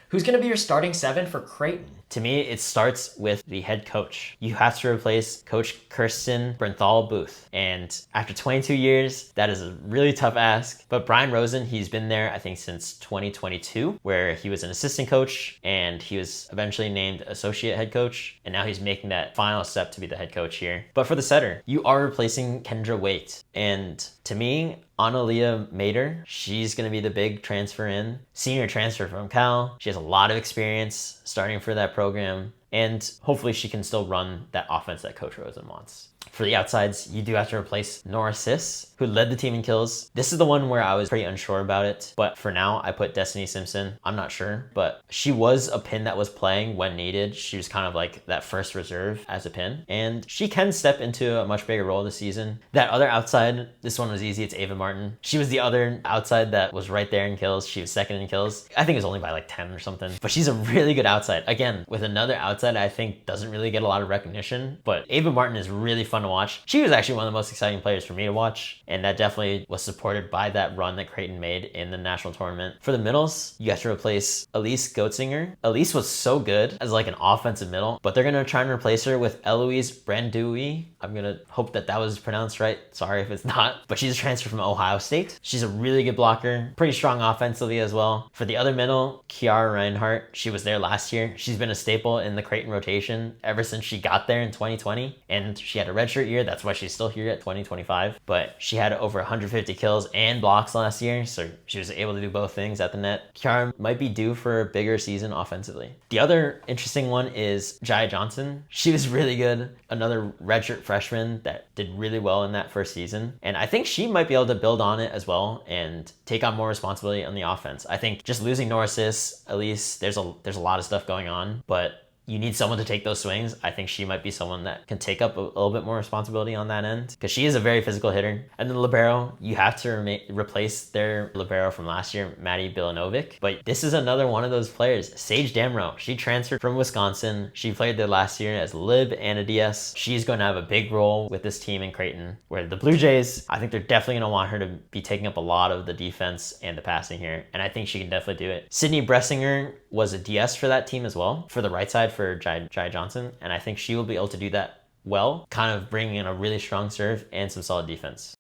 Who's going to be your starting 7 for Creighton? To me, it starts with the head coach. You have to replace Coach Kirsten Bernthal Booth. And after 22 years, that is a really tough ask. But Brian Rosen, he's been there, I think, since 2022, where he was an assistant coach and he was eventually named associate head coach. And now he's making that final step to be the head coach here. But for the setter, you are replacing Kendra Waite. And to me, Analia Mater, she's going to be the big transfer in. Senior transfer from Cal. She has a lot of experience starting for that program. And hopefully she can still run that offense that Coach Rosen wants. For the outsides, you do have to replace Nora Sis, who led the team in kills. This is the one where I was pretty unsure about it, but for now, I put Destiny Simpson. I'm not sure, but she was a pin that was playing when needed. She was kind of like that first reserve as a pin, and she can step into a much bigger role this season. That other outside, this one was easy. It's Ava Martin. She was the other outside that was right there in kills. She was second in kills. I think it was only by like 10 or something, but she's a really good outside. Again, with another outside I think doesn't really get a lot of recognition, but Ava Martin is really fun to watch. She was actually one of the most exciting players for me to watch, and that definitely was supported by that run that Creighton made in the national tournament. For the middles, you have to replace Elise Goetzinger. Elise was so good as like an offensive middle, but they're going to try and replace her with Eloise Brandui. I'm going to hope that that was pronounced right. Sorry if it's not, but she's a transfer from Ohio State. She's a really good blocker, pretty strong offensively as well. For the other middle, Kiara Reinhardt, she was there last year. She's been a staple in the Creighton rotation ever since she got there in 2020, and she had a redshirt year. That's why she's still here at 2025, but she had over 150 kills and blocks last year, so she was able to do both things at the net. Kiara might be due for a bigger season offensively. The other interesting one is Jaya Johnson. She was really good, another redshirt freshman that did really well in that first season, and I think she might be able to build on it as well and take on more responsibility on the offense. I think just losing Nora Sis, at least there's a lot of stuff going on, but you need someone to take those swings. I think she might be someone that can take up a little bit more responsibility on that end because she is a very physical hitter. And then libero, you have to replace their libero from last year, Maddie Bilanovic. But this is another one of those players, Sage Damrow. She transferred from Wisconsin. She played there last year as lib and a DS. She's going to have a big role with this team in Creighton, where the Blue Jays, I think they're definitely going to want her to be taking up a lot of the defense and the passing here. And I think she can definitely do it. Sydney Bressinger was a DS for that team as well, for the right side for Jai Johnson, and I think she will be able to do that well, kind of bringing in a really strong serve and some solid defense.